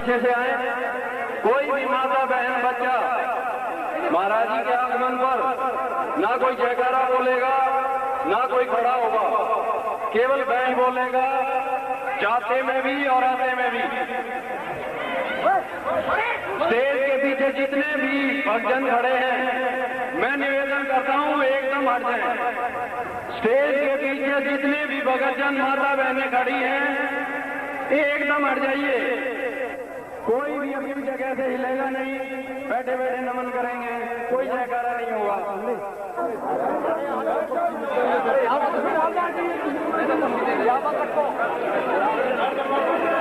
अच्छे से आए। कोई भी माता बहन बच्चा महाराज जी के आगमन पर ना कोई जयकारा बोलेगा ना कोई खड़ा होगा, केवल बैंड बोलेगा, जाते में भी और आते में भी। स्टेज के पीछे जितने भी भक्तजन खड़े हैं, मैं निवेदन करता हूं एकदम हट जाएं। स्टेज के पीछे जितने भी भक्तजन माता बहनें खड़ी हैं, एकदम हट जाइए। कोई भी अपनी जगह से हिलेगा नहीं, बैठे बैठे नमन करेंगे, कोई जयकारा नहीं होगा।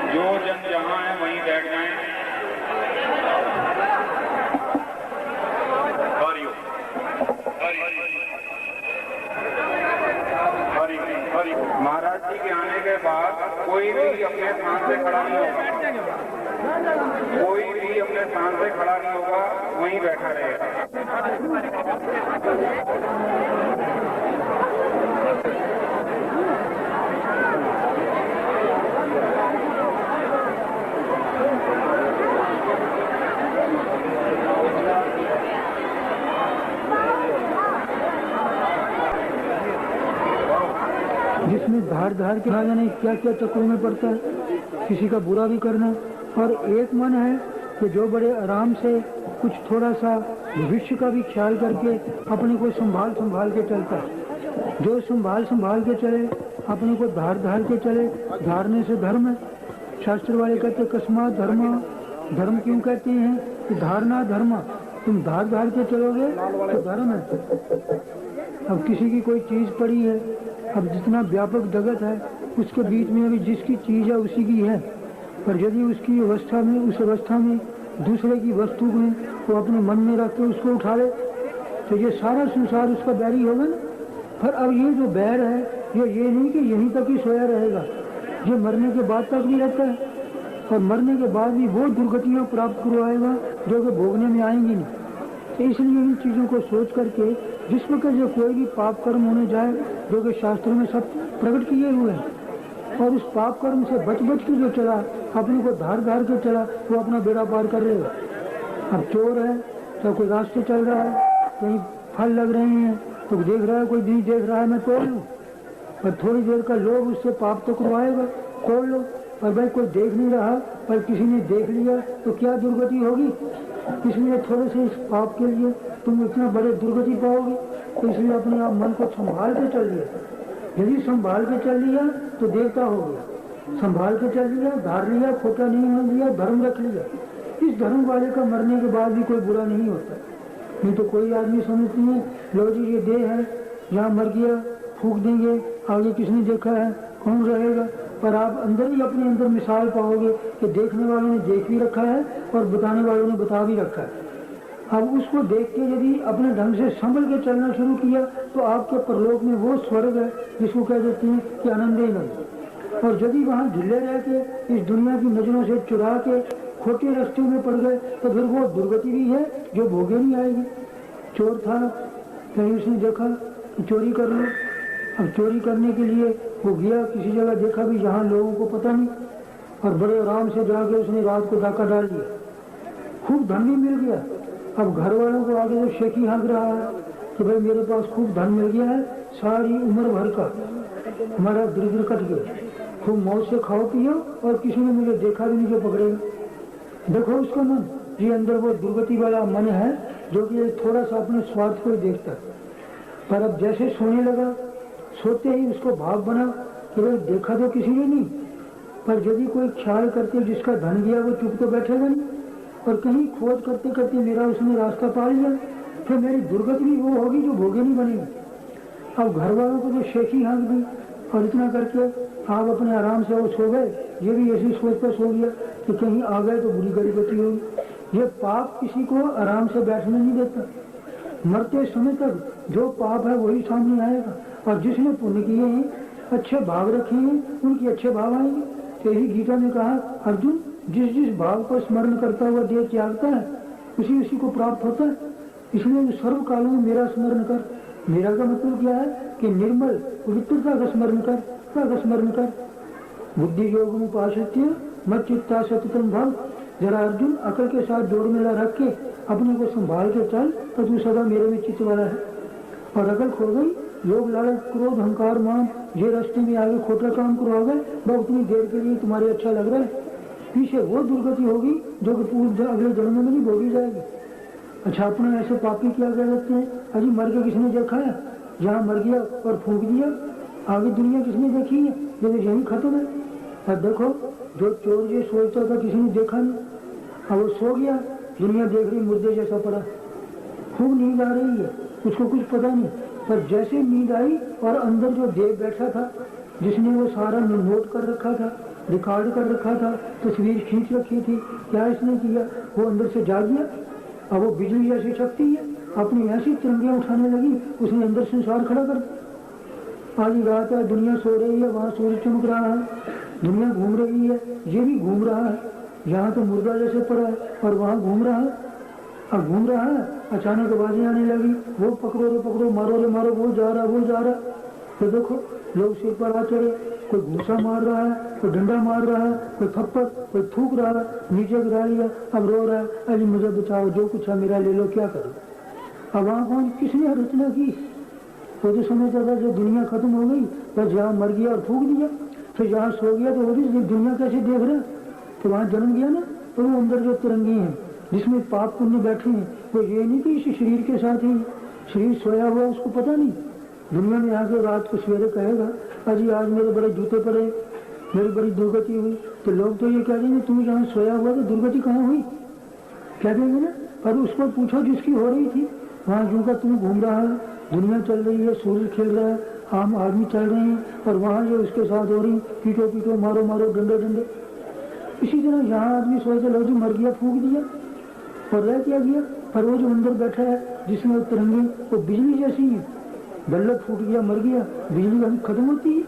जो जन जहां है वहीं बैठ जाएं। महाराज जी के आने के बाद कोई भी अपने स्थान से खड़ा नहीं होगा, कोई भी अपने स्थान से खड़ा नहीं होगा, वहीं बैठा रहेगा। जिसमें धार धार के ना जाने क्या क्या चक्रों में पड़ता है, किसी का बुरा भी करना। और एक मन है कि जो बड़े आराम से कुछ थोड़ा सा भविष्य का भी ख्याल करके अपने को संभाल के चलता है। जो संभाल के चले, अपने को धार के चले। धारने से धर्म है। शास्त्र वाले कहते कस्मात धर्म। धर्म क्यों कहते हैं कि धारना धर्म। तुम धार के चलोगे तो धर्म है। अब किसी की कोई चीज पड़ी है, अब जितना व्यापक जगत है उसके बीच में अभी जिसकी चीज है उसी की है, पर यदि उसकी अवस्था में उस अवस्था में दूसरे की वस्तु में वो अपने मन में रख के उसको उठा ले तो ये सारा संसार उसका बैरी होगा ना। पर अब ये जो बैर है ये नहीं कि यहीं तक ही सोया रहेगा, ये मरने के बाद तक भी रहता है और मरने के बाद भी वो दुर्गतियाँ प्राप्त करवाएगा जो कि भोगने में आएंगी नहीं। तो इसलिए इन चीज़ों को सोच करके जिस वक्त जो कोई भी पाप कर्म होने जाए जो कि शास्त्रों में सब प्रकट किए हुए हैं, और उस पाप कर्म से बच के जो चला, अपने को धार के चला, वो अपना बेड़ा पार कर लेगा। अब चोर है तो कोई रास्ते चल रहा है, कहीं फल लग रहे हैं तो देख रहा है, कोई नहीं देख रहा है मैं तोड़ लूँ, पर थोड़ी देर का लोभ उससे पाप तो करवाएगा, तोड़ लो। पर भाई कोई देख नहीं रहा पर किसी ने देख लिया तो क्या दुर्गति होगी। इसलिए थोड़े से इस पाप के लिए तुम इतना बड़े दुर्गति पाओगे, तो इसलिए अपने आप मन को संभाल के चल लिया। यदि संभाल के चल लिया तो देवता हो गया, संभाल के चल लिया, धार लिया, खोटा नहीं हो लिया, धर्म रख लिया। इस धर्म वाले का मरने के बाद भी कोई बुरा नहीं होता। नहीं तो कोई आदमी समझती है लो जी ये देह है, यहाँ मर गया फूक देंगे, आगे किसने देखा है, कौन रहेगा। पर आप अंदर ही अपने अंदर मिसाल पाओगे कि देखने वालों ने देख भी रखा है और बताने वालों ने बता भी रखा है। अब उसको देख के यदि अपने ढंग से संभल के चलना शुरू किया तो आपके परलोक में वो स्वर्ग है जिसको कह देते हैं कि आनंद ही आनंद। और यदि वहाँ ढिले रह के इस दुनिया की नजरों से चुरा के खोटे रास्ते में पड़ गए तो फिर वो दुर्गति भी है जो भोगे नहीं आएगी। चोर था, कहीं उसने देखा कि चोरी कर लो, अब चोरी करने के लिए वो गया किसी जगह, देखा भी जहाँ लोगों को पता नहीं, और बड़े आराम से जाके उसने रात को डाका डाल दिया, खूब धन भी मिल गया। अब घर वालों को आगे जो शेखी हाँक रहा है कि भाई मेरे पास खूब धन मिल गया है, सारी उम्र भर का हमारा दरिद्र कट गया, खूब मौज से खाओ पियो और किसी ने मुझे देखा भी नहीं जो पकड़ेगा। देखो उसका मन, ये अंदर वो दुर्गति वाला मन है जो कि थोड़ा सा अपने स्वार्थ को ही देखता है। पर अब जैसे सोने लगा, सोते ही उसको भाव बना कि भाई देखा तो किसी ने नहीं, पर यदि कोई ख्याल करके जिसका धन गया वो चुप तो बैठेगा नहीं, और कहीं खोज करते करते मेरा उसने रास्ता पा लिया, फिर मेरी दुर्गति भी वो होगी जो भोगे नहीं बनेगी। अब घर वालों को जो शेखी हाँक दी और इतना करके आप अपने आराम से वो सो गए, ये भी ऐसी सोच पर सो गया कि कहीं आ गए तो बुरी गति होगी। ये पाप किसी को आराम से बैठने नहीं देता, मरते समय तक जो पाप है वही सामने आएगा, और जिसने पुण्य किए हैं, अच्छे भाव रखे हैं, उनके अच्छे भाव आएंगे। तो यही गीता ने कहा अर्जुन जिस जिस भाव को स्मरण करता हुआ देह त्यागता है उसी उसी को प्राप्त होता है। इसलिए सर्व कालों में मेरा स्मरण कर। मेरा का मतलब क्या है कि निर्मल पवित्रता का स्मरण कर, बुद्धि योग में उपासत्य मत चित्ता सततम भाव। जरा अर्जुन अकल के साथ जोड़ मेला रख के अपने को संभाल के चल, तो तू सदा मेरे में चित्त वाला है। और अकल खो गई, लोग लालच क्रोध अहंकार मान ये रास्ते में आगे खोटा काम करो गए, वह उतनी देर के लिए तुम्हारे अच्छा लग रहा है, पीछे वो दुर्गति होगी जो कि अगले जन्म में नहीं भोगी जाएगी। अच्छा, अपने ऐसे पापी क्या कह देते हैं, अजी मर के किसने देखा है, जहाँ मर गया और फूंक दिया, आगे दुनिया किसने देखी है, जब यही खत्म है। और देखो, जो चोर ये सोचता था किसी ने देखा नहीं, अब वो सो गया, दुनिया देख रही मुर्दे जैसा पड़ा, खूब नींद आ रही है, उसको कुछ पता नहीं। पर जैसे नींद आई और अंदर जो देव बैठा था, जिसने वो सारा नोट कर रखा था, रिकॉर्ड कर रखा था, तस्वीर खींच रखी थी, क्या इसने किया, वो अंदर से जाग गया। अब वो बिजली जैसी शक्ति है, अपनी ऐसी तिरंगे उठाने लगी, उसने अंदर संसार खड़ा कर दिया। आज रात है, दुनिया सो रही है, वहाँ सूर्य चमक रहा है, दुनिया घूम रही है, ये भी घूम रहा है, यहाँ तो मुर्दा जैसे पड़ा है और वहाँ घूम रहा है। अब घूम रहा है, अचानक आवाजें आने लगी, वो पकड़ो रे पकड़ो, मारो रे मारो, वो जा रहा वो जा रहा। तो देखो, लोग सिर पर आ चढ़े, कोई घूसा मार रहा है, कोई डंडा मार रहा है, कोई थप्पड़, कोई थूक रहा है, नीचे गिरा लिया, अब रो रहा है, अरे मुझे बचाओ, जो कुछ है मेरा ले लो, क्या करो। अब वहाँ कौन, किसने रचना की, वो तो समझता था जो दुनिया खत्म हो गई, बस जहाँ मर गया और थूक दिया, फिर जहाँ सो गया तो वो भी दुनिया कैसे देख रहे, तो वहाँ जन्म गया ना। तो वो अंदर जो तिरंगे हैं, जिसमें पाप पुण्य बैठे हैं, वो ये नहीं कि इसी शरीर के साथ ही शरीर सोया हुआ, उसको पता नहीं, दुनिया में आके रात को सवेरे कहेगा, अजी आज मेरे बड़े जूते पड़े, मेरी बड़ी दुर्गति हुई, तो लोग तो ये कह देंगे तुम जहाँ सोया हुआ तो दुर्गति कहाँ हुई, कह देंगे ना। पर उसको पूछो जिसकी हो रही थी, वहाँ जू का तुम घूम रहा है, दुनिया चल रही है, सूर्य खेल रहा है, आम आदमी चल रहे हैं, और वहाँ जो उसके साथ हो रही, पीटो पीटो, मारो मारो, डंडे डंडे। इसी तरह यहाँ आदमी सोचते लो जी मर गया, फूंक दिया और रह क्या गया। पर वो जो अंदर बैठा है, जिसमें वो तिरंगे, वो बिजली जैसी है, बल्लभ फूट गया, मर गया, बिजली कभी खत्म होती है।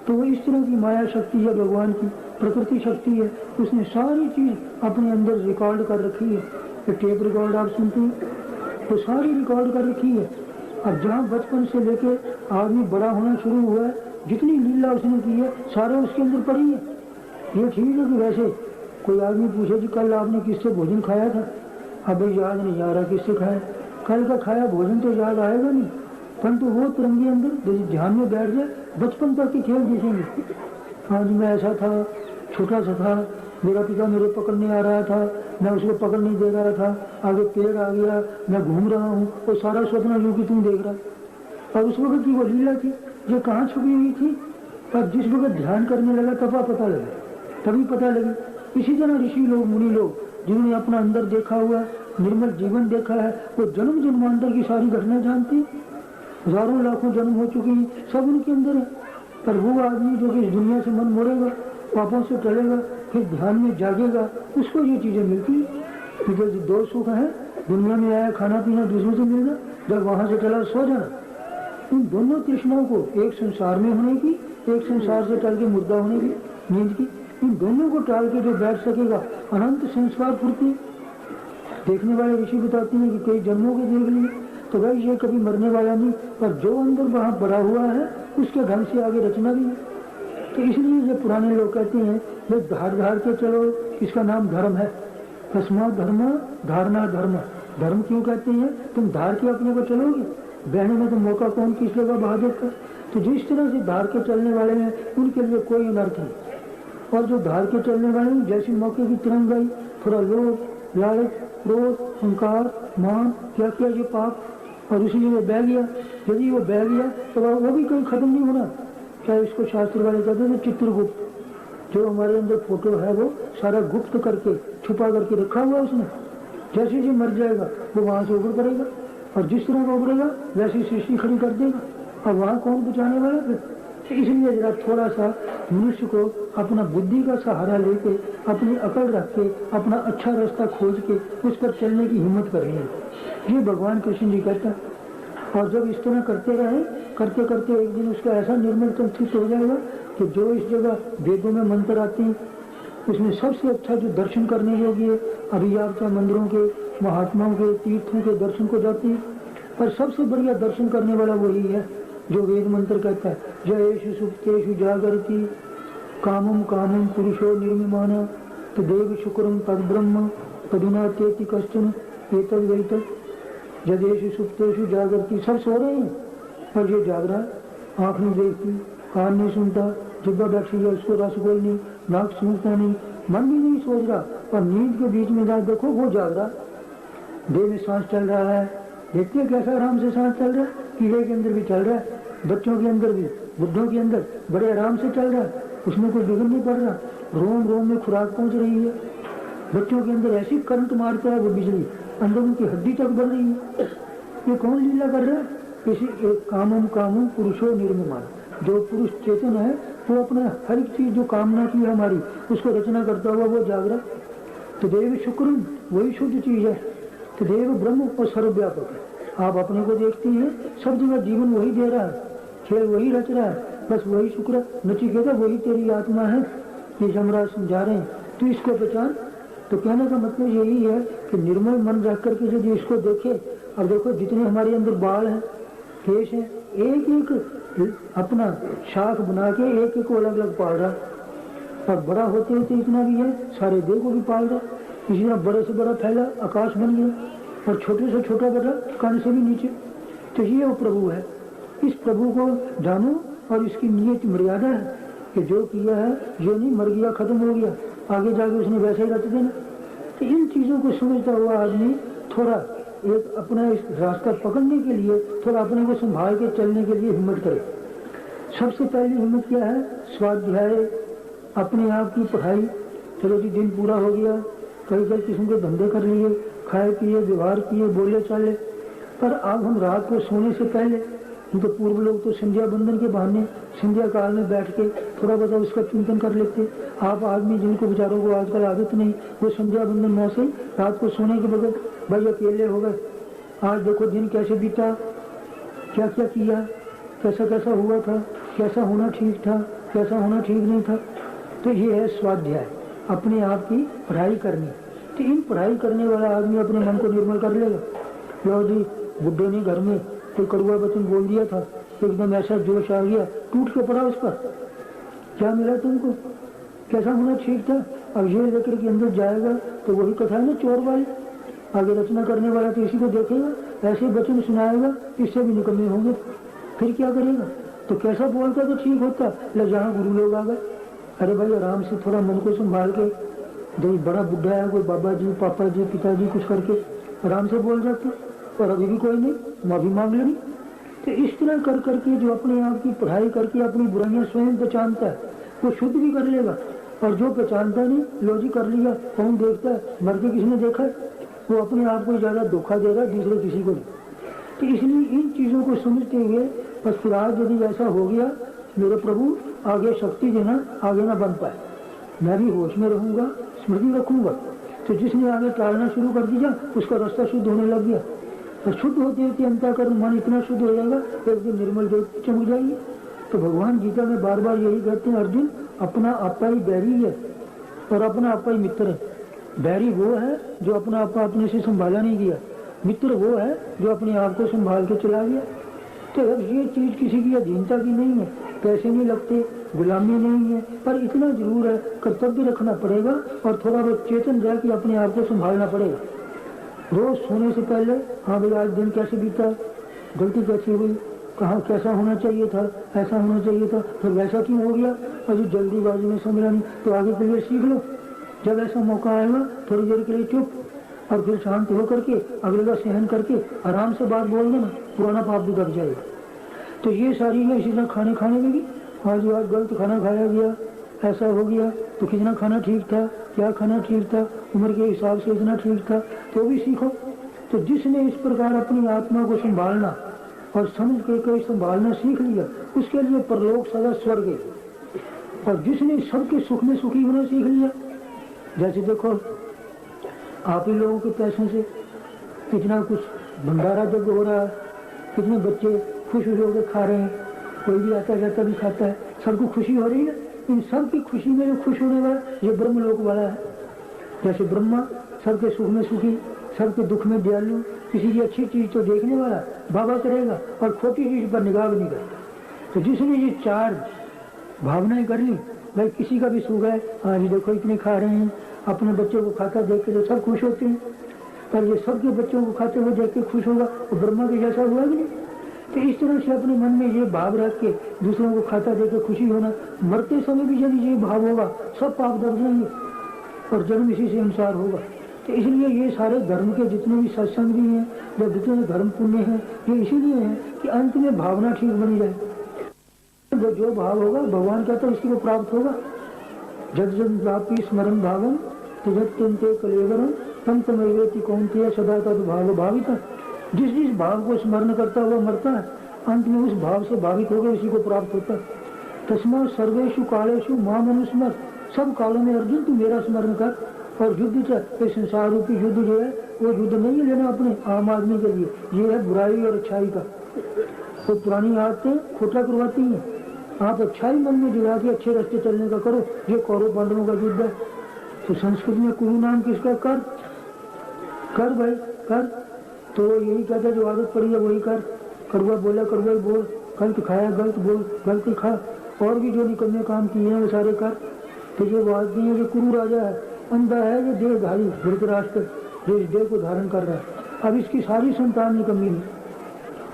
तो वो इस तरह की माया शक्ति है, भगवान की प्रकृति शक्ति है, उसने सारी चीज अपने अंदर रिकॉर्ड कर रखी है। ये टेप रिकॉर्ड आप सुनते हैं, तो सारी रिकॉर्ड कर रखी है। अब जहाँ बचपन से लेके आदमी बड़ा होना शुरू हुआ है, जितनी लीला उसने की है, सारे उसके अंदर पड़ी है। ये ठीक है कि वैसे कोई आदमी पूछे कि कल आपने किससे भोजन खाया था, अब याद नहीं आ रहा किससे खाया, कल का खाया भोजन तो याद आएगा नहीं, परंतु वो तिरंगे अंदर ध्यान में बैठ जाए, बचपन तक के खेल दिखेंगे। आज मैं ऐसा था, छोटा सा था, मेरा पिता मेरे पकड़ने आ रहा था, मैं उसको पकड़ नहीं दे रहा था, आगे पेड़ आ गया, मैं घूम रहा हूँ, वो सारा सपना जो कि तुम देख रहा। और उस वक्त की वो लीला थी जो कहाँ छुपी हुई थी, पर जिस वक्त ध्यान करने लगा तब पता लगा, तभी पता लगी। इसी तरह ऋषि लोग, मुनि लोग, जिन्होंने अपना अंदर देखा हुआ निर्मल जीवन देखा है, वो जन्म जन्मांतर की सारी घटना जानते हैं, हजारों लाखों जन्म हो चुके हैं, सब उनके अंदर है। पर वो आदमी जो कि इस दुनिया से मन मोड़ेगा, पापों से टलेगा, फिर ध्यान में जागेगा, उसको ये चीजें मिलती है। क्योंकि दो सुख है, दुनिया में आया खाना पीना, दूसरों से मिलना, जब वहां से टला सो जाना। इन दोनों तृष्णाओं को, एक संसार में होने की, एक संसार से टल के मुर्दा होने की, नींद की, इन दोनों को टाल के जो बैठ सकेगा, अनंत संस्कार फूर्ति। देखने वाले ऋषि बताते हैं कि कई जन्मों के देख लिए, तो भाई ये कभी मरने वाला नहीं, पर जो अंदर वहाँ बड़ा हुआ है उसके ढंग से आगे रचना भी है। तो इसलिए जो पुराने लोग कहते हैं ये धार धार के चलो, इसका नाम धर्म है। तस्मात् धर्म धारणा धर्म। धर्म क्यों कहते हैं, तुम धार के अपने को चलोगे, बहने में तो मौका कौन किस लेगा बहादुर का। तो जिस तरह से धार के चलने वाले हैं उनके लिए कोई अनर्थ नहीं, और जो धार के चलने वाले हैं जैसे मौके की तिरंगाई, थोड़ा लोभ लालच क्रोध अहंकार मान क्या किया ये पाप, और उसी वो बह गया। यदि वो बह गया तो वो भी कहीं खत्म नहीं होना। क्या इसको शास्त्र वाले कहते हैं चित्रगुप्त, जो हमारे अंदर फोटो है वो सारा गुप्त करके छुपा करके रखा हुआ उसने। जैसे जी मर जाएगा वो वहां से उभर पड़ेगा, और जिस तरह का उभरेगा वैसी सृष्टि खड़ी कर देगा। अब वहां कौन बचाने वाला फिर। इसलिए जरा थोड़ा सा मनुष्य को अपना बुद्धि का सहारा लेके, अपनी अकल रख के, अपना अच्छा रास्ता खोज के उस पर चलने की हिम्मत करनी है, ये भगवान कृष्ण जी कहता है। और जब इस तरह करते रहे, करते करते एक दिन उसका ऐसा निर्मल चित्त हो जाएगा कि जो इस जगह वेदों में मंत्र आते हैं उसमें सबसे अच्छा जो दर्शन करने योग्य है, अभी आप चाहे मंदिरों के, महात्माओं के, तीर्थों के दर्शन को जाते हैं, पर सबसे बढ़िया दर्शन करने वाला वही है जो वेद मंत्र कहता है, जयेषु सुप्तेषु जागरति कामम कामम पुरुषो निर्मिमाना तो देव शुक्रम तद ब्रह्म तदुना तेति कश्चन एतद वैतद जदेशु सुप्तेषु जागृति। सब सो रहे हैं और ये जाग रहा है। आँख नहीं देखती, कान नहीं सुनता, जिब्बा बैठी है उसको रस बोल नहीं, नाक सूंघता नहीं, मन भी नहीं सोच रहा, और नींद के बीच में जाकर देखो वो जाग रहा। देह में सांस चल रहा है, देखते कैसा आराम से सांस चल रहा है। कीड़े के अंदर भी चल रहा है, बच्चों के अंदर भी, बुद्धों के अंदर बड़े आराम से चल रहा है, उसमें कोई बिगड़ नहीं पड़ रहा। रोम रोम में खुराक पहुंच रही है, बच्चों के अंदर ऐसी करंट मारता है वो बिजली, अंदर उनकी हड्डी तक बढ़ रही है। ये कौन लीला कर रहा है? किसी एक कामम कामम पुरुषो निर्ममान। जो पुरुष चेतन है वो अपना हर एक चीज जो कामना की है हमारी, उसको रचना करता हुआ वो जाग रहा। तो देव शुक्र वही शुद्ध चीज है। तो देव ब्रह्म और सर्वव्यापक है। आप अपने को देखते हैं, सब जगह जीवन वही दे रहा है, खेल वही रच रहा है, बस वही शुक्र। नचिकेता वही तेरी आत्मा है, ये यमराज समझा रहे हैं। तो इसको पहचान। तो कहने का मतलब यही है कि निर्मल मन रख करके यदि इसको देखे, अब देखो जितने हमारे अंदर बाल हैं, केश है, एक एक अपना शाख बना के एक एक को अलग अलग पाल रहा, और बड़ा होते होते इतना भी है सारे देह को भी पाल रहा। इसी तरह बड़े से बड़ा फैला आकाश बन गया, और छोटे से छोटा बड़ा कान से भी नीचे। तो ये वो प्रभु है। इस प्रभु को जानो, और इसकी नियत मर्यादा है कि जो किया है जो नहीं, मर गया खत्म हो गया, आगे जाके उसने वैसे ही रच देना। तो इन चीजों को समझता हुआ आदमी थोड़ा एक अपना इस रास्ता पकड़ने के लिए, थोड़ा अपने को संभाल के चलने के लिए हिम्मत करे। सबसे पहली हिम्मत क्या है? स्वाध्याय, अपने आप की पढ़ाई। चलो जी, दिन पूरा हो गया, कई कई किस्म के धंधे कर लिए, खाए पिए, व्यवहार किए, बोले चाले, पर अब हम रात को सोने से पहले, तो पूर्व लोग तो संध्या बंदन के बहाने संध्या काल में बैठ के थोड़ा बहुत उसका चिंतन कर लेते। आप आदमी जिनको बेचारों को आजकल आदत नहीं, वो संध्या बंदन में से रात को सोने के बगैर भाई अकेले हो गए, आज देखो दिन कैसे बीता, क्या क्या किया, कैसा कैसा हुआ था, कैसा होना ठीक था, कैसा होना ठीक नहीं था। तो ये है स्वाध्याय, अपने आप की पढ़ाई करनी। तो इन पढ़ाई करने वाला आदमी अपने मन को निर्मल कर लेगा। लो जी, बुड्ढे ने घर में कोई कड़वा वचन बोल दिया था, एकदम ऐसा जोश आ गया, टूट के पड़ा उस पर, क्या मिला तुमको, कैसा होना ठीक था। अब ये लेकर के अंदर जाएगा तो वही कथा है ना चोर वाली, आगे रचना करने वाला तो इसी को देखेगा, ऐसे वचन सुनाएगा, इससे भी निकम्मे होंगे, फिर क्या करेगा। तो कैसा बोलता तो ठीक होता, जहाँ गुरु लोग आ गए, अरे भाई आराम से थोड़ा मन को संभाल के, जो बड़ा बुढ़ा है कोई बाबा जी, पापा जी, पिताजी, कुछ करके आराम से बोल जाते, और अभी भी कोई नहीं, माफी मांग लेनी। तो इस तरह कर करके जो अपने आप की पढ़ाई करके अपनी बुराइयां स्वयं पहचानता है, वो शुद्ध भी कर लेगा। और जो पहचानता नहीं, लो जी कर लिया, कौन देखता है, मर के किसने देखा है, वो अपने आप को ज्यादा धोखा देगा, दूसरे किसी को नहीं। तो इसलिए इन चीजों को समझते हुए बस फिर आज यदि ऐसा हो गया, मेरे प्रभु आगे शक्ति देना, आगे ना बन पाए, मैं भी होश में रहूंगा, स्मृति रखूंगा। तो जिसने आगे टालना शुरू कर दिया, उसका रास्ता शुद्ध होने लग गया। तो शुद्ध होते होते अंतःकरण मन इतना शुद्ध हो जाएगा, एक दिन निर्मल ज्योति चमक जाएगी। तो भगवान गीता में बार बार यही कहते हैं, अर्जुन अपना आपा ही बैरी है और अपना आपा ही मित्र है। बैरी वो है जो अपना आपा अपने से संभाला नहीं गया, मित्र वो है जो अपने आप को संभाल के चला गया। तो अब ये चीज किसी की अधीनता की नहीं है, पैसे नहीं लगते, गुलामी नहीं है, पर इतना जरूर है कर्तव्य रखना पड़ेगा और थोड़ा बहुत चेतन रह के अपने आप को संभालना पड़ेगा। रोज सोने से पहले, हाँ भाई आज दिन कैसे बीता, गलती कैसी हुई, कहाँ कैसा होना चाहिए था, ऐसा होना चाहिए था, फिर वैसा क्यों हो गया, अभी जल्दीबाजी में समझा नहीं, तो आगे के लिए सीख लो। जब ऐसा मौका आएगा थोड़ी देर के लिए चुप, और फिर शांत होकर के अगले का सहन करके आराम से बात बोल देना, पुराना पाप भी कट जाएगा। तो ये सारी है। इसी तरह खाने में भी, आज गलत खाना खाया गया, ऐसा हो गया, तो कितना खाना ठीक था, क्या खाना ठीक था, उम्र के हिसाब से इतना ठीक था, तो भी सीखो। तो जिसने इस प्रकार अपनी आत्मा को संभालना और समझ के संभालना सीख लिया, उसके लिए परलोक सदा स्वर्ग है। और जिसने सबके सुख में सुखी होना सीख लिया, जैसे देखो आप ही लोगों के पैसों से कितना कुछ भंडारा जब हो रहा है, कितने बच्चे खुश होकर खा रहे हैं, कोई भी आता जाता भी खाता है, सबको खुशी हो रही है। इन सब की खुशी में जो खुश होने वाला ये ब्रह्मलोक वाला है। जैसे ब्रह्मा सबके सुख में सुखी, सबके दुख में दयालु, किसी की अच्छी चीज तो देखने वाला बाबा करेगा और खोटी चीज पर निगाह नहीं करेगा। तो जिसने ये चार भावनाएं कर ली, भाई किसी का भी सुख है, आज देखो इतने खा रहे हैं, अपने बच्चों को खाता देख के तो सब खुश होते हैं, पर ये सबके बच्चों को खाते हुए देख के खुश होगा तो ब्रह्मा के जैसा हुआ भी नहीं। तो इस तरह से अपने मन में ये भाव रख के दूसरों को खाता देकर खुशी होना, मरते समय भी यदि ये भाव होगा सब पाप दब जाएंगे और जन्म इसी से अनुसार होगा। तो इसलिए ये सारे धर्म के जितने भी सत्संग भी हैं या जितने धर्म पुण्य हैं ये इसीलिए हैं कि अंत में भावना ठीक बनी जाए। जो भाव होगा भगवान कहता है उसको प्राप्त होगा। जब जन प्राप्ति स्मरण भावम त्यजत्यन्ते कलेवरम तम तमैवेति कौन्तेय सदा तद भाव भाविता। जिस जिस भाव को स्मरण करता हुआ मरता है अंत में उस भाव से भावित होकर उसी को प्राप्त होता है। तस्मा सर्वेषु कालेषु मां मनुस्मर। सब कालों में अर्जुन तू मेरा स्मरण कर। और युद्ध चाहे संसार रूपी युद्ध जो है वो युद्ध नहीं है लेना अपने आम आदमी के लिए, ये है बुराई और अच्छाई का। तो पुरानी आदतें खोटा करवाती हैं, आप अच्छाई मन में जुड़ा के अच्छे रास्ते चलने का करो। ये कौरव पांडवों का युद्ध है। तो संस्कृत में कुरु नाम किसका? कर भाई कर। तो यही कहता है जो आदत पड़ी है वही कर। कड़वा बोला कड़वा ही बोल, गलत खाया गलत बोल गलत ही खा, और भी जो निकलने काम किए हैं वो सारे कर। तो ये बात नहीं है कि कुरु राजा है, अंधा है, ये देहधारी धृतराष्ट्र जो इस देह को धारण कर रहा है। अब इसकी सारी संतान निकम्मी है।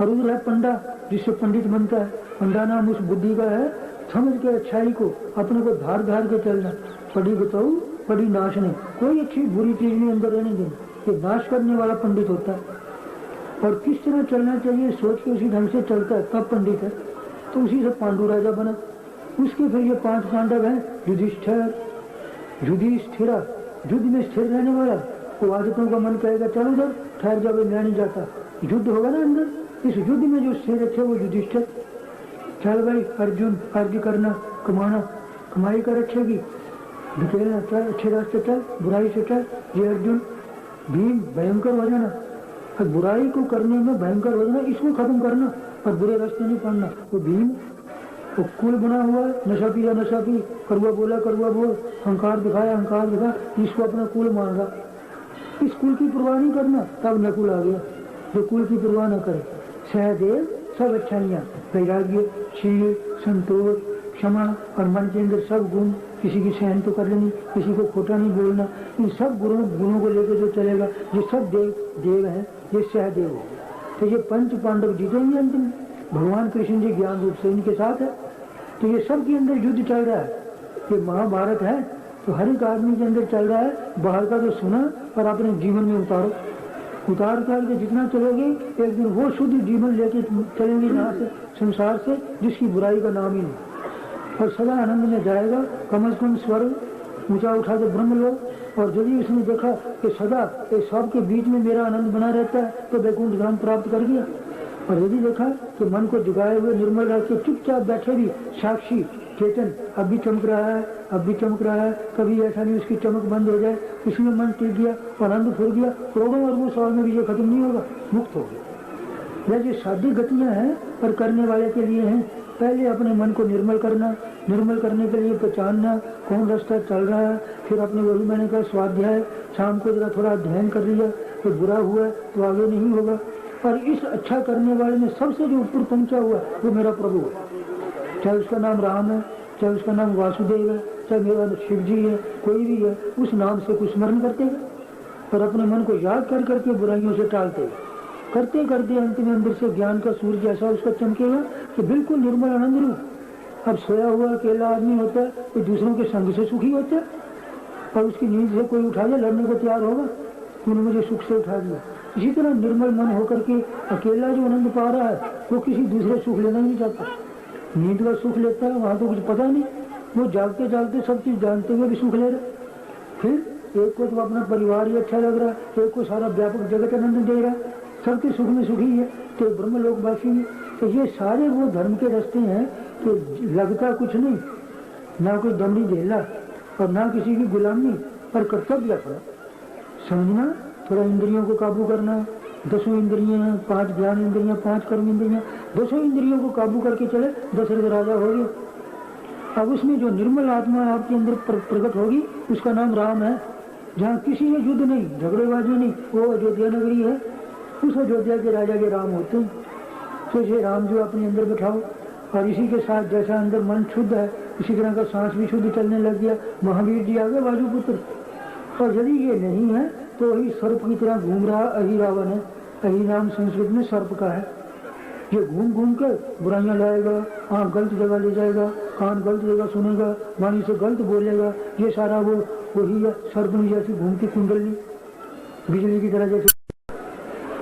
और उधर है पंडा जिससे पंडित बनता है। पंडा नाम उस बुद्धि का है, समझ के अच्छाई को अपने को धार धार के चलना। पढ़ी बताओ पढ़ी नाश नहीं, कोई अच्छी बुरी चीज नहीं अंदर रहने देनी। ये नाश करने वाला पंडित होता है। और किस तरह चलना चाहिए सोच के उसी ढंग से चलता है तब पंडित है। तो उसी से पांडु राजा बना। उसके फिर ये 5 पांडव हैं, युधिष्ठिर युधिष्ठिरा, युद्ध में स्थिर रहने वाला। वो आदतों का मन कहेगा चलो उधर ठहर जाओ मैं नहीं जाता, युद्ध होगा ना अंदर, इस युद्ध में जो स्थिर रखे वो युधिष्ठिर। चल भाई अर्जुन अर्घ्य करना, कमाना, कमाई कर रखेगी, निकलना चल अच्छे रास्ते चल, बुराई से चल। ये अर्जुन। भीम भयंकर हो जाना, और बुराई को करने में भयंकर हो जाना, इसको खत्म करना और बुरे रास्ते नहीं पड़ना। वो भीम। वो कुल बना हुआ है, नशा पिया नशा पी, कड़वा बोला कड़वा बोल, अहंकार दिखाया अहंकार दिखा, इसको अपना कुल मान रहा। इस कुल की परवाह नहीं करना, तब नकुल आ गया जो कुल की परवाह न करे। सहदेव सब अच्छाइयाँ, वैराग्य, शील, संतोष, क्षमा और मन के अंदर सब गुण, किसी की सहन तो कर लेनी, किसी को खोटा नहीं बोलना, इन सब गुणों को लेकर जो चलेगा ये सब देव है, ये सहदेव हो गया। तो ये 5 पांडव जीतेंगे अंत में, भगवान कृष्ण जी ज्ञान रूप से इनके साथ है। तो ये सब के अंदर युद्ध चल रहा है। ये महाभारत है तो हर एक आदमी के अंदर चल रहा है। बाहर का तो सुना और अपने जीवन में उतारो, उतार के जितना चलोगे एक दिन वो शुद्ध जीवन लेके चलेंगे यहाँ से संसार से, जिसकी बुराई का नाम ही नहीं, और सदा आनंद में जाएगा। कम से कम स्वर्ग ऊंचा उठा के ब्रह्म लोग। और यदि उसने देखा कि सदा इस सब के बीच में मेरा आनंद बना रहता है तो वैकुंठ धाम प्राप्त कर गया। और यदि देखा कि मन को जगाए हुए निर्मल रख के चुपचाप बैठे भी साक्षी चेतन, अब भी चमक रहा है अब भी चमक रहा है, कभी ऐसा नहीं उसकी चमक बंद हो जाए, इसमें मन टिक गया, आनंद फुर गया, करोड़ों अरबों साल में भी ये खत्म नहीं होगा, मुक्त हो गया। ये साधी गतियां हैं पर करने वाले के लिए हैं। पहले अपने मन को निर्मल करना, निर्मल करने के लिए पहचानना कौन रास्ता चल रहा है। फिर अपने वही मैंने कहा स्वाध्याय, शाम को जरा थोड़ा अध्ययन कर लिया, तो बुरा हुआ तो आगे नहीं होगा। और इस अच्छा करने वाले में सबसे जो ऊपर पहुंचा हुआ वो मेरा प्रभु है। चाहे उसका नाम राम है, चाहे उसका नाम वासुदेव है, चाहे मेरा शिव जी है, कोई भी है, उस नाम से कुछ स्मरण करते हैं और अपने मन को याद कर करके बुराइयों से टालते हैं। करते करते अंत में अंदर से ज्ञान का सूर्य जैसा उसका चमकेगा कि बिल्कुल निर्मल आनंद रूप। अब सोया हुआ अकेला आदमी होता है तो दूसरों के संग से सुखी होता है, और उसकी नींद से कोई उठा ले लड़ने को तैयार होगा, उन्होंने मुझे सुख से उठा दिया। इसी तरह निर्मल मन होकर के अकेला जो आनंद पा रहा है वो किसी दूसरे सुख लेना नहीं चाहता। नींद का सुख लेता है वहाँ तो कुछ पता नहीं, वो जागते जागते सब चीज जानते हुए भी सुख ले रहे। फिर एक को तो अपना परिवार ही अच्छा लग रहा है, एक को सारा व्यापक जगत आनंद दे रहा है, सबके सुख में सुखी है, तो ब्रह्म लोकवासी है। तो ये सारे वो धर्म के रास्ते हैं कि लगता कुछ नहीं, ना कोई दंडी झेला और ना किसी की गुलामी, पर कर्तव्य अपना समझना, थोड़ा इंद्रियों को काबू करना। 10 इंद्रियां, 5 ज्ञान इंद्रियां, 5 कर्म इंद्रियां, 10 इंद्रियों को काबू करके चले, दशरथ राजा हो गया। अब उसमें जो निर्मल आत्मा आपके अंदर प्रकट होगी उसका नाम राम है। जहाँ किसी में युद्ध नहीं, झगड़ेबाजी नहीं, वो अयोध्या नगरी है, उस अयोध्या के राजा के राम होते हैं। तो इसे राम जो अपने अंदर बैठाओ, और इसी के साथ जैसा अंदर मन शुद्ध है इसी तरह का सांस भी शुद्ध चलने लग गया। महावीर जी आ गए वायुपुत्र, और यदि ये नहीं है तो वही सर्प की तरह घूम रहा अही रावण है। अही नाम संस्कृत में सर्प का है। ये घूम घूम कर बुराइयां लाएगा, आँख गलत जगह ले जाएगा, कान गलत जगह सुनेगा, वाणी से गलत बोलेगा। ये सारा वो वही है, सर्प में जैसी घूमती कुंडली बिजली की तरह जैसे।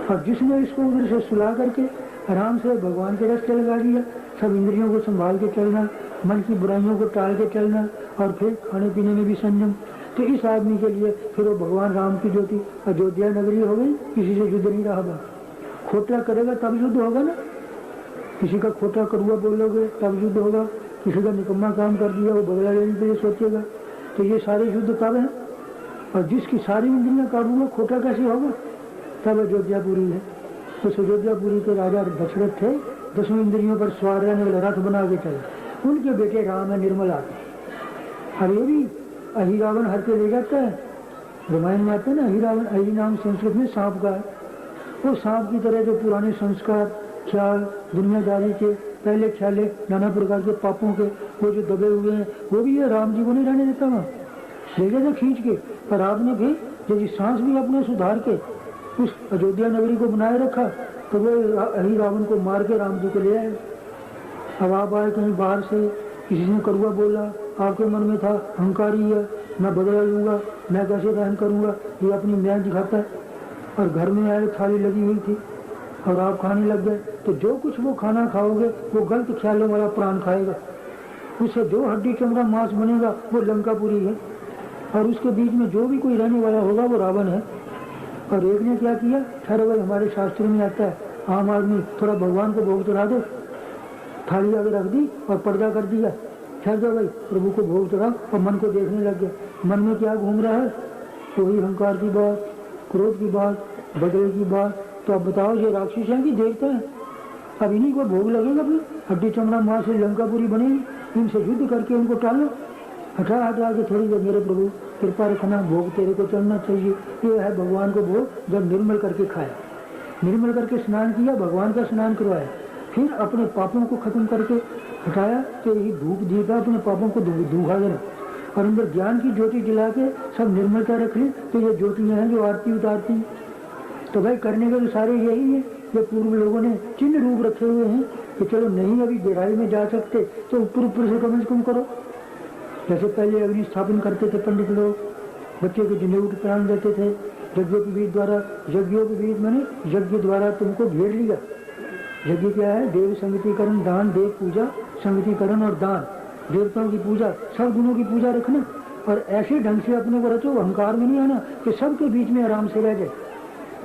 और जिसने इसको उधर से सुला करके आराम से भगवान के रास्ते लगा दिया, सब इंद्रियों को संभाल के चलना, मन की बुराइयों को टाल के चलना और फिर खाने पीने में भी संयम, तो इस आदमी के लिए फिर वो भगवान राम की ज्योति अयोध्या नगरी हो गई। किसी से युद्ध नहीं रहा। बात खोटा करेगा तब युद्ध होगा ना। किसी का खोटा करुआ बोलोगे तब युद्ध होगा। किसी का निकम्मा काम कर दिया वो बदला लेने के लिए सोचेगा। तो ये सारे युद्ध तब हैं। और जिसकी सारी इंद्रियां काबू में, खोटा कैसे होगा? तब अयोध्यापुरी है। उस अयोध्यापुरी के राजा दशरथ थे, 10 इंद्रियों पर सवार रहने वाले रथ बना के चले। उनके बेटे राम है निर्मला। अब ये भी अही रावण हर के ले जाता है। रामायण में आता है ना, अही रावण। अही नाम संस्कृत में सांप का है। वो सांप की तरह जो पुराने संस्कार, ख्याल, दुनियादारी के पहले ख्याले, नाना प्रकार के पापों के वो जो दबे हुए हैं, वो भी ये राम जी को नहीं रहने देता। वहाँ ले गए थे खींच के। पर आपने भी यदि सांस भी अपने सुधार के उस अयोध्या नगरी को बनाए रखा, तो वो अही रावण को मार के राम जी को ले आए। अब आप आए कहीं बाहर से, किसी ने करुआ बोला, आपके मन में था अहंकारी है, मैं बदला लूंगा, मैं कैसे रहन करूंगा, ये अपनी मैं दिखाता है। और घर में आए, थाली लगी हुई थी और आप खाने लग गए, तो जो कुछ वो खाना खाओगे वो गलत ख्यालों वाला प्राण खाएगा। उससे जो हड्डी चमड़ा मांस बनेगा वो लंकापुरी है। और उसके बीच में जो भी कोई रहने वाला होगा वो रावण है। और एक ने क्या किया, ठहरो भाई, हमारे शास्त्र में आता है, आम आदमी थोड़ा भगवान को भोग चढ़ा दो, थाली आगे रख दी और पर्दा कर दिया, ठहर जाओ भाई, प्रभु को भोग चढ़ा, और मन को देखने लग गया। मन में क्या घूम रहा है? वही अहंकार की बात, क्रोध की बात, बदले की बात। तो अब बताओ, ये राक्षस हैं कि देवता है? अब इन्हीं को भोग लगेगा, फिर हड्डी चमड़ा मांस से लंकापुरी बनेगी। इनसे युद्ध करके उनको टालो, हटा के थोड़ी देर मेरे प्रभु कृपा रखना, भोग तेरे को चढ़ना चाहिए। ये है भगवान को भोग। जब निर्मल करके खाया, निर्मल करके स्नान किया, भगवान का स्नान करवाया, फिर अपने पापों को खत्म करके हटाया, तो यही धूप दीप है, अपने पापों को धूखा देना और अंदर ज्ञान की ज्योति जला के सब निर्मलता रख ली। तो ये ज्योतियाँ हैं जो आरती उतारती। तो भाई करने के तो सारे यही है। जो पूर्व लोगों ने चिन्ह रूप रखे हुए हैं कि चलो नहीं अभी गहराई में जा सकते तो ऊपर से कम करो। जैसे पहले अग्नि स्थापन करते थे पंडित लोग, बच्चे को जनेऊ प्राण देते थे यज्ञोपवीत द्वारा। यज्ञोपवीत माने यज्ञ द्वारा तुमको घेर लिया। यज्ञ क्या है? देव संगतिकरण, दान, देव पूजा, संगतिकरण और दान, देवताओं की पूजा, सब गुणों की पूजा रखना। और ऐसे ढंग से अपने को रचो, अहंकार में नहीं आना कि सबके बीच में आराम से रह जाए।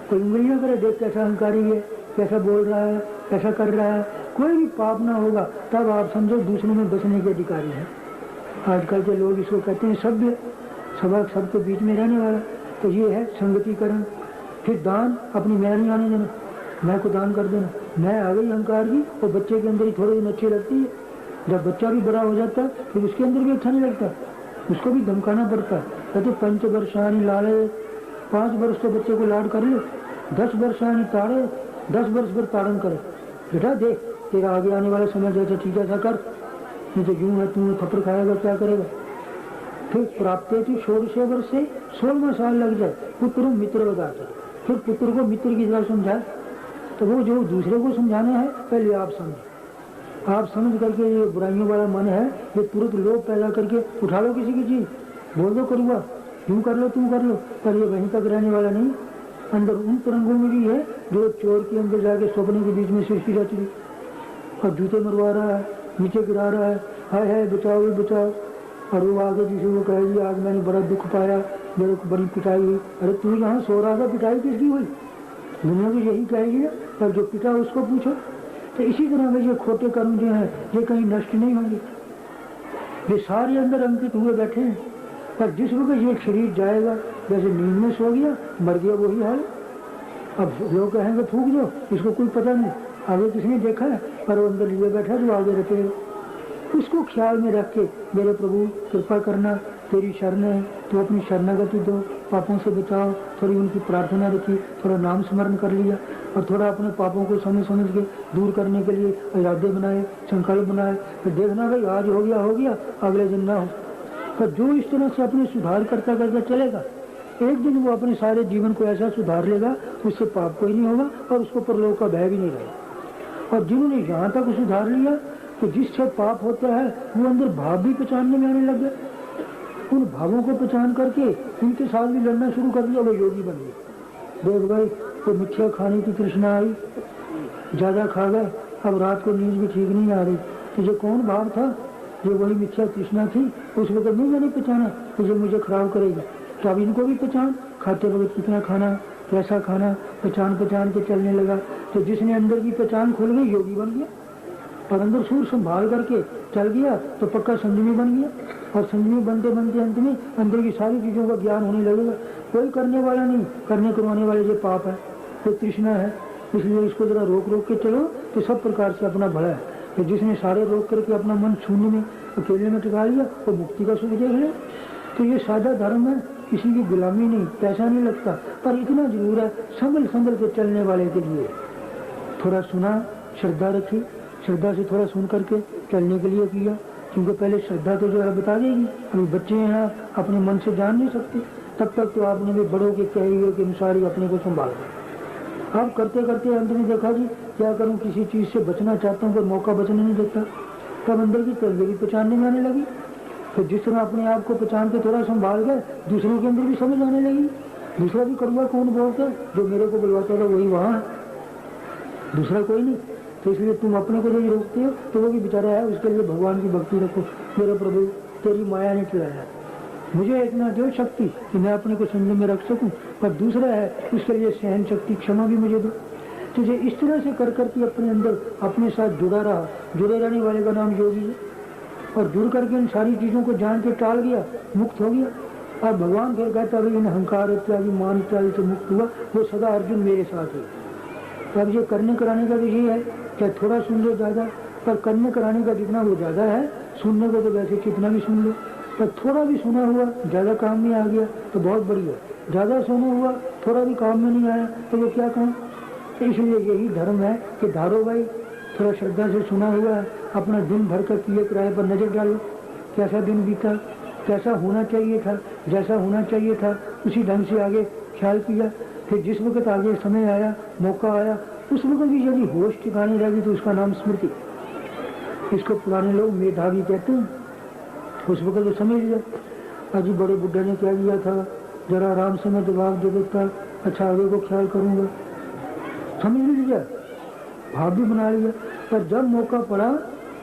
कोई उंगली ना करे, देख कैसा अहंकारी है, कैसा बोल रहा है, कैसा कर रहा है। कोई भी पाप ना होगा, तब आप समझो दूसरों में बचने के अधिकारी हैं। आजकल के लोग इसको कहते हैं सभ्य, सबके बीच में रहने वाला। तो ये है संगतिकरण। फिर दान, अपनी मैं नहीं आने देना, मैं को दान कर देना। मैं आ गई अहंकार की, और बच्चे के अंदर ही थोड़ी दिन अच्छी लगती है। जब बच्चा भी बड़ा हो जाता है फिर उसके अंदर भी अच्छा नहीं लगता, उसको भी धमकाना पड़ता है। कहते 5 वर्षानी लाड़े, 5 वर्ष तो बच्चे को लाड कर लो, 10 वर्षानी ताड़े, 10 वर्ष पर ताड़न करे। बेटा देख, तेरा आगे आने वाला समय जैसा ठीक ऐसा कर, नहीं तो यूं है तू थप्पड़ खाएगा, क्या करेगा। फिर प्राप्त थी 16 वर्ष से 16वां साल लग जाए, पुत्र मित्र बताते। फिर पुत्र को मित्र की तरह समझाए। तो वो जो दूसरे को समझाना है, पहले आप समझ। आप समझ करके ये बुराइयों वाला मन है, ये तुरंत लोभ पैदा करके उठा लो किसी की चीज, बोल दो करूँगा, यूं कर लो, तुम कर लो, पर ये वहीं तक रहने वाला नहीं। अंदर उन तरंगों में भी है जो चोर के अंदर जाके सपने के बीच में सृष्टि रहती है और जूते मरवा रहा है, नीचे गिरा रहा है, हाय बचाओ बचाओ। और वो आगे जिसे वो कहेगी आज मैंने बड़ा दुख पाया, मेरे को बड़ी पिटाई हुई। अरे तू यहाँ सो रहा था, पिटाई किसकी हुई? दुनिया को यही कहेगी, पर जो पिटा उसको पूछो। तो इसी तरह में ये खोटे कर्म जो हैं ये कहीं नष्ट नहीं होंगे, ये सारे अंदर अंकित हुए बैठे हैं। पर जिस वक्त ये शरीर जाएगा, जैसे नींद में सो गया, मर गया, वही हाल। अब लोग कहेंगे फूक दो, इसको कोई पता नहीं, आगे किसने देखा है, पर वो अंदर लिए बैठा जो आगे रखे। उसको ख्याल में रख के मेरे प्रभु कृपा करना, तेरी शरण है, तो अपनी शरणागति दो, पापों से बचाओ। थोड़ी उनकी प्रार्थना रखी, थोड़ा नाम स्मरण कर लिया और थोड़ा अपने पापों को समझ के दूर करने के लिए इरादे बनाए, संकल्प बनाए। तो देखना भाई आज हो गया, अगले दिन ना हो। पर जो इस तरह से अपने सुधार करता करता चलेगा, एक दिन वो अपने सारे जीवन को ऐसा सुधार लेगा, उससे पाप कोई नहीं होगा और उसको परलोक का भय भी नहीं रहेगा। और जिन्होंने यहाँ तक सुधार लिया कि जिससे पाप होता है वो अंदर भाव भी पहचानने में आने लग गए, उन भावों को पहचान करके उनके साथ भी लड़ना शुरू कर दिया, वो योगी बन गए। देख भाई, तो मिठिया खाने की तृष्णा आई, ज्यादा खा गए, अब रात को नींद भी ठीक नहीं आ रही। तो ये कौन भाव था? ये वही मिथ्या तृष्णा थी। उस वक्त नहीं मैंने पहचाना कि ये मुझे खराब करेगी। तो अब इनको भी पहचान, खाते वक्त कितना खाना, कैसा खाना, पहचान के चलने लगा। तो जिसने अंदर की पहचान खुल गई, योगी बन गया। और अंदर सूर संभाल करके चल गया तो पक्का संयमी बन गया। और संयमी बनते बनते अंत में अंदर की सारी चीजों का ज्ञान होने लगेगा। कोई करने वाला नहीं, करने करवाने वाले ये पाप है, ये तृष्णा है। इसलिए इसको जरा रोक के चलो तो सब प्रकार से अपना भला है। तो जिसने सारे रोक करके अपना मन शून्य में, अकेले में टिका लिया, वो मुक्ति का सुख देख ले। तो ये सादा धर्म है, किसी की गुलामी नहीं, पैसा नहीं लगता, पर इतना जरूर है संभल के चलने वाले के लिए। थोड़ा सुना, श्रद्धा रखी, श्रद्धा से थोड़ा सुन करके चलने के लिए किया, क्योंकि पहले श्रद्धा तो जो है बता देगी। अभी बच्चे हैं, आप अपने मन से जान नहीं सकते, तब तक तो आपने भी बड़ों के कहे हुए के अनुसार ही अपने को संभाल। अब करते करते अंत में देखा जी क्या करूं, किसी चीज से बचना चाहता हूं पर मौका बचने नहीं देता। तब अंदर की तरंगे पहचानने में आने लगी। तो जिस तरह अपने आप को पहचान के थोड़ा संभाल गए, दूसरों के अंदर भी समझ आने लगी। दूसरा भी कड़वा कौन बोलता है, जो मेरे को बुलवाता था वही वहाँ है, दूसरा कोई नहीं। तो इसलिए तुम अपने को जो रोकते हो तो वो भी बेचारा है, उसके लिए भगवान की भक्ति रखो। मेरे प्रभु तेरी माया ने खिलाया, मुझे इतना दो शक्ति कि मैं अपने को संयम में रख सकूं, पर दूसरा है उसके लिए सहन शक्ति, क्षमा भी मुझे दो। तुझे इस तरह से कर करके अपने अंदर अपने साथ जुड़ा रहा, जुड़े रहने वाले का नाम योगी है। और जुड़ करके इन सारी चीजों को जान के टाल गया, मुक्त हो गया। और भगवान फिर कहता है इन अहंकार इत्यादि मान इत्यादि से मुक्त हुआ, वो सदा अर्जुन मेरे साथ है। तो अब ये करने कराने का विषय है, क्या थोड़ा सुन लो ज्यादा, पर करने कराने का जितना वो ज्यादा है, सुनने को तो वैसे कितना भी सुन लो। पर थोड़ा भी सुना हुआ ज्यादा काम में आ गया तो बहुत बढ़िया, ज्यादा सुना हुआ थोड़ा भी काम में नहीं आया तो वो क्या काम। इसलिए यही धर्म है कि धारो भाई, थोड़ा श्रद्धा से सुना हुआ है, अपना दिन भर का किए किराए पर नजर डालो, कैसा दिन बीता, कैसा होना चाहिए था, जैसा होना चाहिए था उसी ढंग से आगे ख्याल किया। फिर जिस वक्त आगे समय आया, मौका आया, उस वक्त भी यदि होश ठिकाने रहेगी तो उसका नाम स्मृति। इसको पुराने लोग मेधावी कहते हैं। उस वक्त तो समझ लिया, अजी बड़े बुढ़े ने क्या किया था, जरा आराम से मैं जवाब दे देता, अच्छा आगे को ख्याल करूंगा, समझ लिया, भाव भी बना लिया। पर जब मौका पड़ा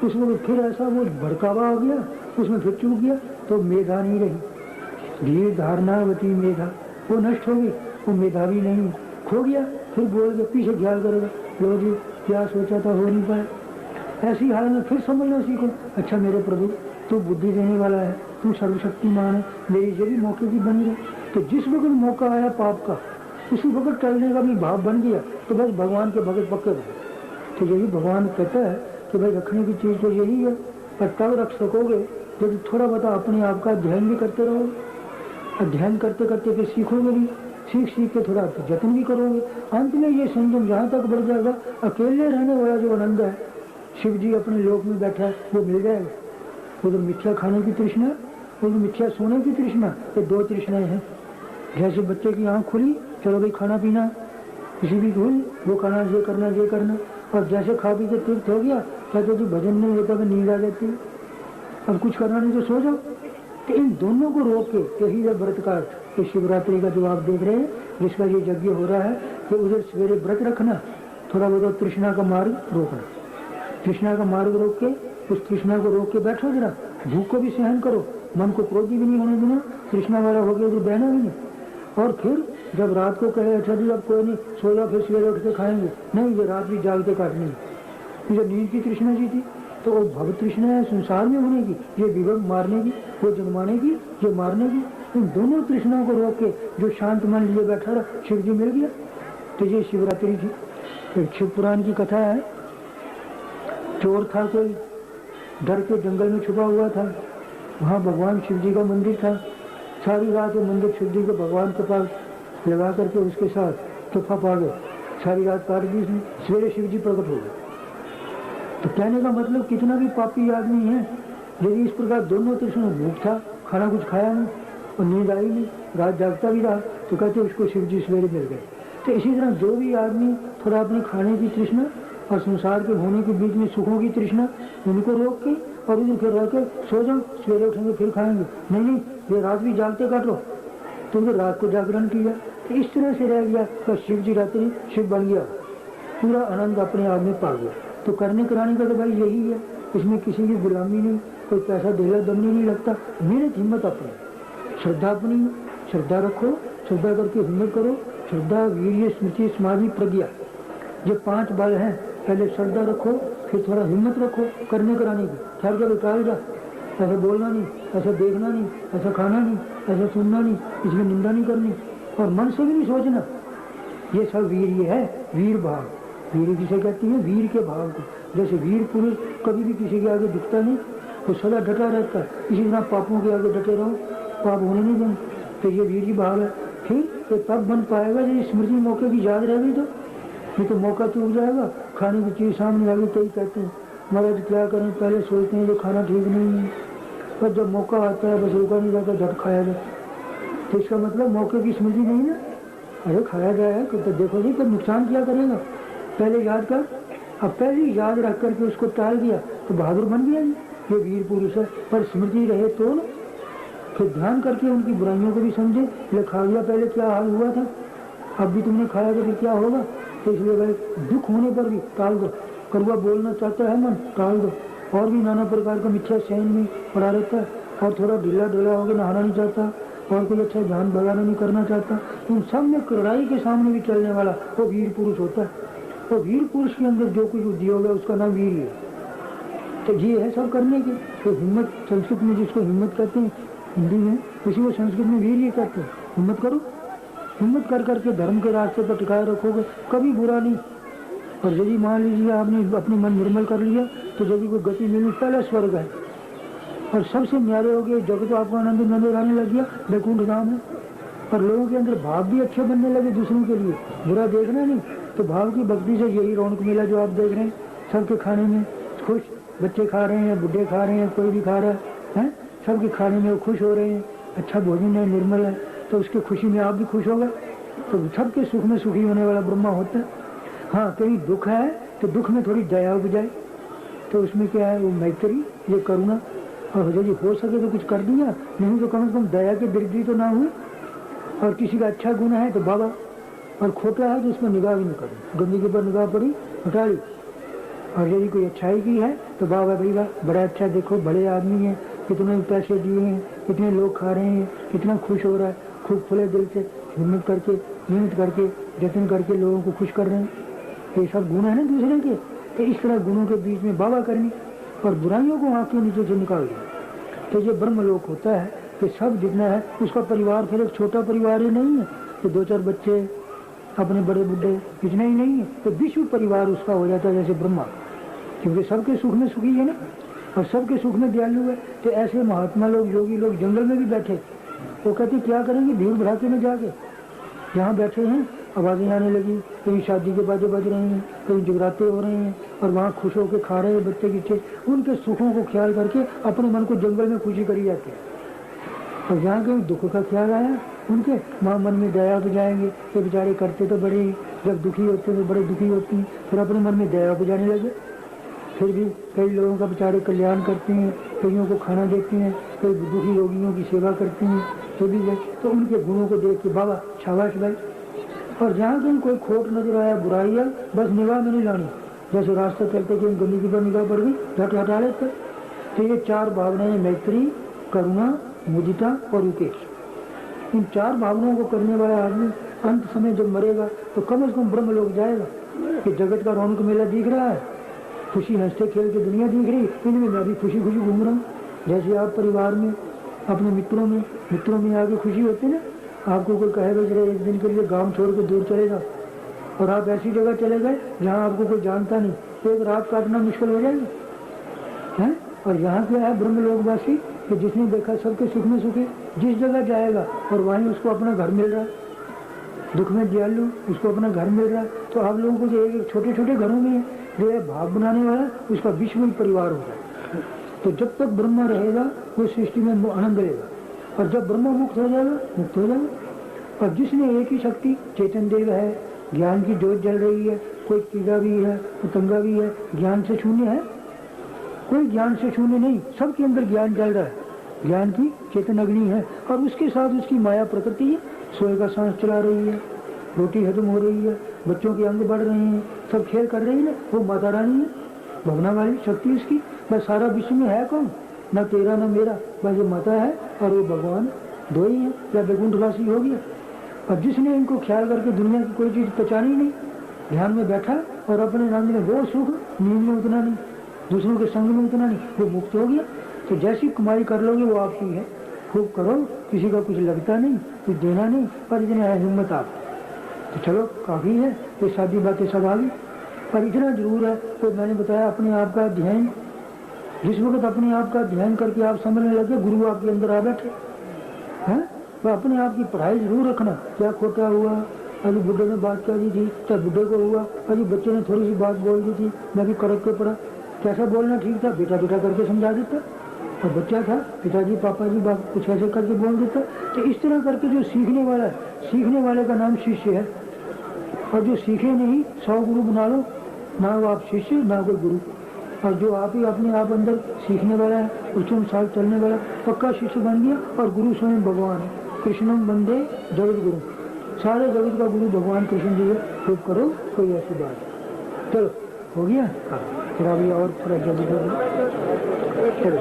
उसमें फिर ऐसा वो भड़कावा हो गया, उसमें फिर चूक गया तो मेधा नहीं रही। धीर धारणावती मेधा वो नष्ट हो गई, वो मेधावी नहीं, खो गया। फिर बोल के पीछे ख्याल करेगा, लो जी क्या सोचा था हो नहीं पाया। ऐसी हाल में फिर समझना सीखो, अच्छा मेरे प्रभु तू बुद्धि देने वाला है, तू सर्वशक्तिमान है, मेरी ये भी मौके की बनी रहे। तो जिस वक्त मौका आया पाप का, उसी वक्त टलने का भी भाव बन गया तो बस भगवान के भगत पक्के रहे। तो यही भगवान कहता है कि भाई रखने की चीज तो यही है, पर तब रख सकोगे यदि थोड़ा बता अपने आप का ध्यान भी करते रहो। अध्ययन करते करते फिर सीखोगे भी, सीख के थोड़ा जतन भी करोगे। अंत में ये संयम जहाँ तक बढ़ जाएगा, अकेले रहने वाला जो आनंद है, शिव जी अपने लोक में बैठा है वो मिल जाएगा। वो तो मिथ्या खाने की तृष्णा, वो तो मिथ्या सोने की तृष्णा, ये दो तृष्णाएं हैं। जैसे बच्चे की आँख खुली, चलो भाई खाना पीना, किसी भी खुल वो खाना, ये करना ये करना, और जैसे खा पी के तृप्त हो गया कहते जी भजन नहीं होता, नींद आ जाती है, अब कुछ करना नहीं तो सो जाओ। तो इन दोनों को रोक के यही है व्रत का अर्थ। इस शिवरात्रि का जो आप देख रहे हैं, जिसका ये यज्ञ हो रहा है, कि उधर सवेरे व्रत रखना, थोड़ा बहुत तृष्णा का मार्ग रोकना, तृष्णा का मार्ग रोक के उस तृष्णा को रोक के बैठो, जरा भूख को भी सहन करो, मन को क्रोधी भी नहीं होने देना, तृष्णा वाला हो गया तो बहना भी नहीं। और फिर जब रात को कहे अच्छा जी अब कोई नहीं सो जाओ, फिर सवेरे उठ के खाएंगे, नहीं ये रात भी जाग के काटनी है। जब नींद की तृष्णा जी थी तो वो भव तृष्णा है संसार में होने की, ये विभव मारने की, वो जन्माने की, ये मारने की। इन दोनों तृष्णाओं को रोक के जो शांत मन लिए बैठा रहा, शिव जी मिल गया। तो ये शिवरात्रि थी। एक शिव पुराण की कथा है, चोर था कोई, डर के जंगल में छुपा हुआ था, वहाँ भगवान शिव जी का मंदिर था। सारी रात वो मंदिर शिव जी को भगवान के पास लगा करके उसके साथ तोहफा पा गए, सारी रात काट दी उसने। सवेरे शिव जी प्रकट हो गए। तो कहने का मतलब कितना भी पापी आदमी है, यदि इस प्रकार दोनों तृष्णा भूख था, खाना कुछ खाया नहीं, और नींद आई नहीं, रात जागता भी रहा, तो कहते उसको शिव जी सवेरे मिल गए। तो इसी तरह जो भी आदमी थोड़ा अपने खाने की तृष्णा और संसार के होने के बीच में सुखों की तृष्णा, उनको रोक के और उधर फिर रह के सो जाओ, सवेरे उठेंगे फिर खाएंगे, नहीं ये रात भी जागते काट लो, तो फिर रात को जागरण किया। तो इस तरह से रह गया, तो शिव जी रात्रि शिव बन गया, पूरा आनंद अपने आप में पा गया। तो करने कराने का तो भाई यही है, इसमें किसी की गुलामी नहीं, कोई पैसा देला दमनी नहीं लगता, मेहनत हिम्मत अपनी, श्रद्धा अपनी, श्रद्धा रखो, श्रद्धा करके हिम्मत करो। श्रद्धा, वीर्य, स्मृति, समाधि, प्रज्ञा, ये 5 बल हैं। पहले श्रद्धा रखो, फिर थोड़ा हिम्मत रखो करने कराने की, ठहर कर उतार जा, ऐसा बोलना नहीं, ऐसा देखना नहीं, ऐसा खाना नहीं, ऐसा सुनना नहीं, इसमें निंदा नहीं करनी और मन से भी नहीं सोचना। ये सब वीर्य है, वीर भाव। वीर किसे कहती है? वीर के भाव को। जैसे वीर पुरुष कभी भी किसी के आगे दिखता नहीं, वो सदा डटा रहता है, इसी तरह पापों के आगे डटे रहो, पाप होने नहीं देंगे। तो ये वीर भाव है। फिर तो तब बन पाएगा जब स्मृति मौके की याद रहेगी, तो नहीं तो मौका चूक जाएगा। खाने की चीज सामने आ गई, कई कहते हैं महाराज क्या करें, पहले सोचते हैं जो खाना ठीक नहीं है, पर जब मौका आता है बस रुका नहीं जाता, झट खाया जाए। तो इसका मतलब मौके की स्मृति नहीं ना, अरे खाया जाए तो देखो जी, तो नुकसान क्या करेगा, पहले याद कर। अब पहले याद रख करके उसको टाल दिया तो बहादुर बन गया, ये वीर पुरुष है। पर स्मृति रहे तो न, फिर ध्यान करके उनकी बुराइयों को भी समझे, ले खा लिया पहले क्या हाल हुआ था, अब भी तुमने खाया तो फिर क्या होगा। तो इसलिए भाई दुख होने पर भी टाल दो, कड़वा बोलना चाहता है मन, टाल दो। और भी नाना प्रकार का मिथ्या सहन में पड़ा रहता है, और थोड़ा ढीला ढीला होकर नहाना नहीं चाहता, और कोई अच्छा ध्यान भगाना नहीं करना चाहता, इन सब में कड़ाई के सामने भी चलने वाला वो वीर पुरुष होता है। तो वीर पुरुष के अंदर जो कुछ बुद्धि होगा उसका नाम वीर है। तो ये है सब करने की। तो हिम्मत, संस्कृत में जिसको हिम्मत कहते हैं हिंदी में, उसी को संस्कृत में वीर कहते हैं। हिम्मत करो, हिम्मत कर करके धर्म के रास्ते पर टिकाए रखोगे, कभी बुरा नहीं। और यदि मान लीजिए आपने अपने मन निर्मल कर लिया तो यदि कोई गति मिली, पहला स्वर्ग है और सबसे न्यारे हो गए, जब तो आपको आनंद नजर आने लग गया, वैकुंठ धाम है। और लोगों के अंदर भाव भी अच्छे बनने लगे, दूसरों के लिए बुरा देखना नहीं। तो भाव की भक्ति से यही रौनक मिला जो आप देख रहे हैं, सबके खाने में खुश, बच्चे खा रहे हैं, बुढ़े खा रहे हैं, कोई भी खा रहा है, सबके खाने में वो खुश हो रहे हैं, अच्छा भोजन है, निर्मल है, तो उसकी खुशी में आप भी खुश हो गए। तो सबके सुख में सुखी होने वाला ब्रह्मा होता है। हाँ, कहीं दुख है तो दुख में थोड़ी दया उपजाए, तो उसमें क्या है, वो मैत्री, ये करुणा, और यदि हो सके तो कुछ कर दिया, नहीं तो कम से कम दया की दृष्टि तो ना हुई। और किसी का अच्छा गुण है तो बाबा, और खोटा है तो उसमें निगाह भी नहीं करी, गंदगी पर निगाह पड़ी, हटा ली। और यदि कोई अच्छाई की है तो बाबा भैया बड़ा अच्छा, देखो बड़े आदमी हैं, कितने पैसे दिए हैं, कितने लोग खा रहे हैं, कितना खुश हो रहा है, खूब खुले दिल से हिम्मत करके, मेहनत करके, जतन करके लोगों को खुश कर रहे हैं। ये सब गुण है ना दूसरे के। तो इस तरह गुणों के बीच में बाबा करनी और बुराइयों को आँख के नीचे से निकाल दिया। तो ये ब्रह्मलोक होता है कि सब जितना है उसका परिवार फिर एक छोटा परिवार ही नहीं है कि 2-4 बच्चे, अपने बड़े बुढ़े, इतना ही नहीं है, तो विश्व परिवार उसका हो जाता है जैसे ब्रह्मा, क्योंकि सबके सुख में सुखी है ना, और सबके सुख में दयालु है। तो ऐसे महात्मा लोग, योगी लोग जंगल में भी बैठे, वो कहते क्या करेंगे, भीड़ भड़ाके में जाके, यहाँ बैठे हैं, आवाजें आने लगी, कहीं शादी के बाजे बज रहे हैं, कहीं जगराते हो रहे हैं, और वहाँ खुश होकर खा रहे हैं बच्चे किच्चे, उनके सुखों को ख्याल करके अपने मन को जंगल में खुशी करी जाती है। और जहाँ कहीं दुख का ख्याल आया उनके, वहाँ मन में दया हो जाएंगे, तो बेचारे करते तो बड़े, जब दुखी होते हैं तो बड़े दुखी होती हैं, फिर अपने मन में दया हो जाने लगे। फिर भी कई लोगों का बेचारे कल्याण करते हैं, कईयों को खाना देते हैं, कई दुखी रोगियों की सेवा करते हैं, तो भी तो उनके गुणों को देख के बाबा शाबाश भाई। और जहाँ कहीं कोई खोट नजर आया, बुराई है, बस निगाह में नहीं लानी, जैसे रास्ता चलते कहीं गंदगी पर निगाह पड़ गई, झट हटा लेते। तो ये 4 भावनाएं, मैत्री, करुणा, मुदिता और उपेक्षा, इन 4 भावनाओं को करने वाला आदमी अंत समय जब मरेगा तो कम से कम ब्रह्म लोक जाएगा। कि जगत का रौनक मेला दिख रहा है, खुशी हंसते खेल के दुनिया दिख रही, इनमें मैं भी खुशी खुशी घूम रहा हूँ। जैसे आप परिवार में अपने मित्रों में आगे खुशी होती है ना, आपको कोई कहेगा जरा एक दिन के लिए गांव छोड़ के दूर चले जाओ, और आप ऐसी जगह चले गए जहाँ आपको कोई जानता नहीं, तो एक रात काटना मुश्किल हो जाएगी है। और यहाँ क्या है ब्रह्मलोकवासी, कि जिसने देखा सबके सुख में सुखे, जिस जगह जाएगा और वहीं उसको अपना घर मिल रहा है, दुख में दयालु उसको अपना घर मिल रहा है। तो आप लोगों को जो एक छोटे छोटे घरों में जो है भाव बनाने वाला, उसका विश्व में परिवार होगा। तो जब तक ब्रह्मा रहेगा वो सृष्टि में आनंद रहेगा, और जब ब्रह्म मुक्त हो जाएगा, मुक्त हो जाएगा। और जिसने एक ही शक्ति चैतन्य देव है, ज्ञान की ज्योत जल रही है, कोई कीड़ा भी है, पतंगा भी है, ज्ञान से शून्य है? कोई ज्ञान से शून्य नहीं, सबके अंदर ज्ञान जल रहा है, ज्ञान की चेतन अग्नि है। और उसके साथ उसकी माया प्रकृति है, सोए का सांस चला रही है, रोटी हजम हो रही है, बच्चों के अंग बढ़ रहे हैं, सब खेल कर रही है। वो माता रानी है, भगना वाली शक्ति उसकी। बस सारा विश्व में है कौन? न तेरा न मेरा, बस ये माता है और वो भगवान, दो ही है। या वैकुंठवासी हो गया। अब जिसने इनको ख्याल करके दुनिया की कोई चीज पहचानी नहीं, ध्यान में बैठा और अपने नाम में वो सुख, नींद में उतना नहीं, दूसरों के संग में उतना नहीं, वो मुक्त हो गया। तो जैसी कमाई कर लोगे वो आपकी है, खूब करो, किसी का कुछ लगता नहीं, कुछ देना नहीं, पर इतना है हिम्मत आप। तो चलो काफी है, ये सादी बातें सब आ गई। पर इतना जरूर है, तो मैंने बताया अपने आप का ध्यान, जिस वक्त अपने आप का ध्यान करके आप समझने लगे, गुरु आपके अंदर आ बैठे हैं। तो अपने आप की पढ़ाई जरूर रखना। क्या खोटा हुआ, अभी बुढ़े ने बात कर दी थी, चाहे बुढ़े को हुआ, अभी बच्चे ने थोड़ी सी बात बोल दी थी, मैं भी करक के पढ़ा, कैसा बोलना ठीक था, बेटा बेटा करके समझा देता। और बच्चा था, पिताजी पापा जी बात कुछ ऐसे करके बोल देता। तो इस तरह करके जो सीखने वाला है, सीखने वाले का नाम शिष्य है। और जो सीखे नहीं, 100 गुरु बना लो, ना वो आप शिष्य ना कोई गुरु। और जो आप ही अपने आप अंदर सीखने वाला है, उसके अनुसार चलने वाला, पक्का शिष्य बन गया। और गुरु स्वयं भगवान है, कृष्णम वंदे जगत गुरु, सारे जगत का गुरु भगवान कृष्ण जी है। खूब करो, कोई ऐसी बात है। चलो हो गया, थोड़ा भी और थोड़ा जल्दी करो। चलो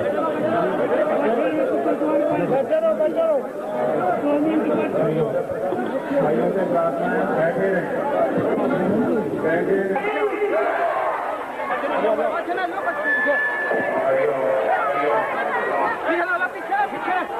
भाइयों से प्रार्थना है, बैठे पीछे